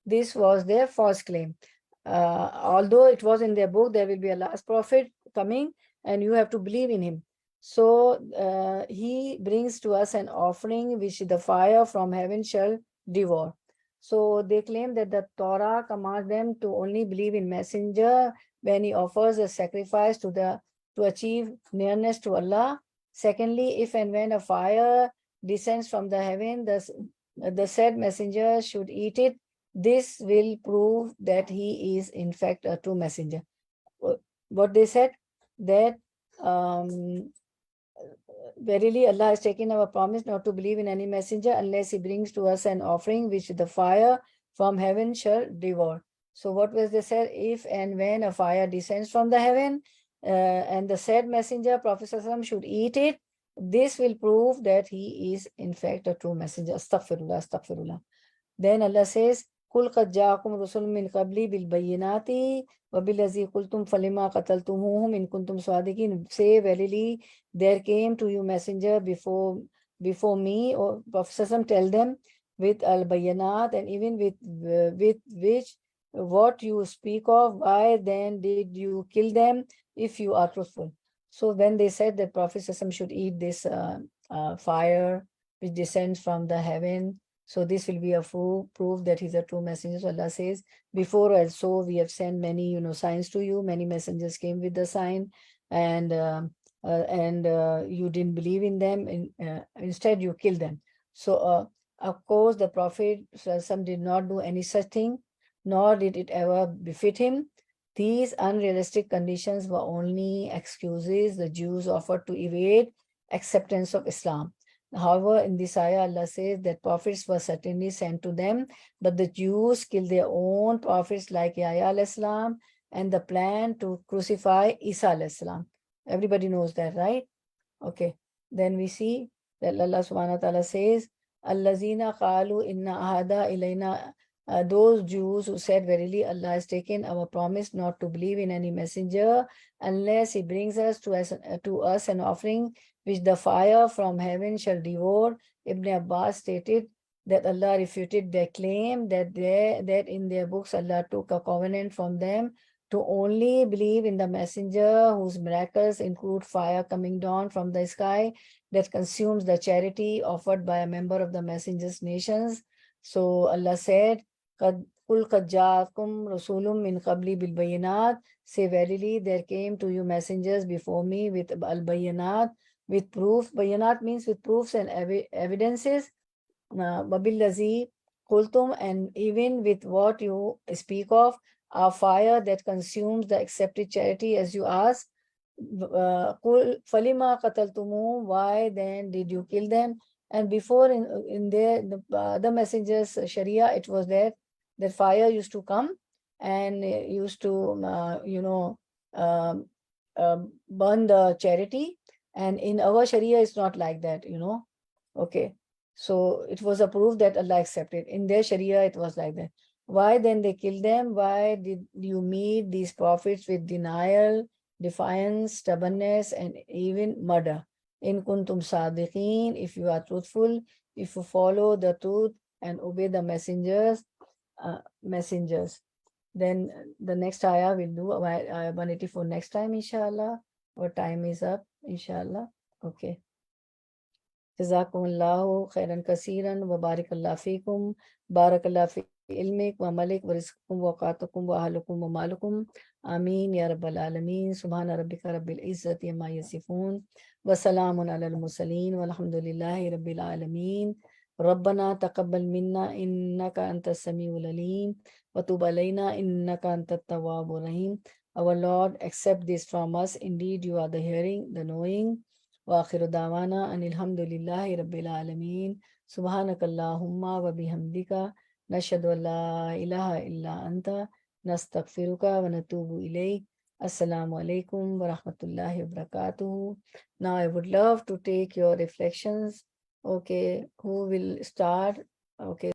this was their false claim. Although it was in their book, there will be a last prophet coming and you have to believe in him. So he brings to us an offering which the fire from heaven shall devour. So they claim that the Torah commands them to only believe in messenger when he offers a sacrifice to achieve nearness to Allah. Secondly, if and when a fire descends from the heaven, the said messenger should eat it. This will prove that he is in fact a true messenger. What they said, that verily Allah has taken our promise not to believe in any messenger unless he brings to us an offering which the fire from heaven shall devour. So what was they said? If and when a fire descends from the heaven and the said messenger, Prophet ﷺ, should eat it, this will prove that he is in fact a true messenger. Astaghfirullah, astaghfirullah. Then Allah says, قُلْ قَدْ جَاءَكُمْ رُسُلٌ مِّنْ قَبْلِي بِالْبَيِّنَاتِ وَبِالَّذِي قُلْتُمْ فَلِمَا قَتَلْتُمُوهُمْ إِن كُنتُمْ صَادِقِينَ. Say, verily, there came to you messenger before me, or Prophet tell them, with al-bayyanat, and even with which what you speak of, why then did you kill them if you are truthful? So when they said that Prophet should eat this fire which descends from the heaven, so this will be a proof that he's a true messenger. So Allah says, before also we have sent many signs to you. Many messengers came with the sign, and you didn't believe in them. Instead, you killed them. So of course, the Prophet did not do any such thing, nor did it ever befit him. These unrealistic conditions were only excuses the Jews offered to evade acceptance of Islam. However, in this ayah, Allah says that prophets were certainly sent to them, but the Jews killed their own prophets like Yahya alayhi salam, and the plan to crucify Isa alayhi salam. Everybody knows that, right? Okay. Then we see that Allah subhanahu wa ta'ala says, Allazina qalu inna ahada ilayna. Those Jews who said, verily Allah has taken our promise not to believe in any messenger unless he brings us to us an offering which the fire from heaven shall devour. Ibn Abbas stated that Allah refuted their claim that in their books Allah took a covenant from them to only believe in the messenger whose miracles include fire coming down from the sky that consumes the charity offered by a member of the messenger's nations. So Allah said, قُلْ قَدْ جَاءَكُمْ رَسُولٌ مِّنْ قَبْلِي بِالْبَيِّنَاتِ. Say, verily there came to you messengers before me with al-bayyanat, with proof. Bayyanat means with proofs and evidences. وَبِالَّذِي قُلْتُمْ, and even with what you speak of, a fire that consumes the accepted charity as you ask. قُلْ فَلِمَا قَتَلْتُمُوهُمْ, why then did you kill them? And before in the other messengers' Sharia, it was that fire used to come and used to burn the charity. And in our Sharia, it's not like that, Okay. So it was a proof that Allah accepted. In their Sharia, it was like that. Why then they killed them? Why did you meet these prophets with denial, defiance, stubbornness, and even murder? In kuntum sadiqeen, if you are truthful, if you follow the truth and obey the messengers. Then the next ayah we'll do ayah 184 next time, inshallah. Our time is up, inshallah. Okay. Jazakumullahu khairan kasiran wa barakallahu feekum. Barakallahu fi ilmik wa malik wa rizqukum wa qatukum wa ahlukum wa malukum. Ameen ya rabbal alameen. Subhana rabbika rabbil izzati amma yasifun. Wa salamun ala al-mursaleen walhamdulillahi rabbil alameen. Rabbana taqabbal minna innaka antas samiul alim wa tub alayna innaka antat tawwabur rahim. Our Lord, accept this from us. Indeed, you are the hearing, the knowing. Wa akhiru dawana anil hamdulillahi rabbil alameen. Subhanakallahumma wa bihamdika nashhadu an la ilaha illa anta نستغفرک ونتوب الیک. Assalamu alaikum wa rahmatullahi wa barakatuh. Now I would love to take your reflections. Okay, who will start? Okay.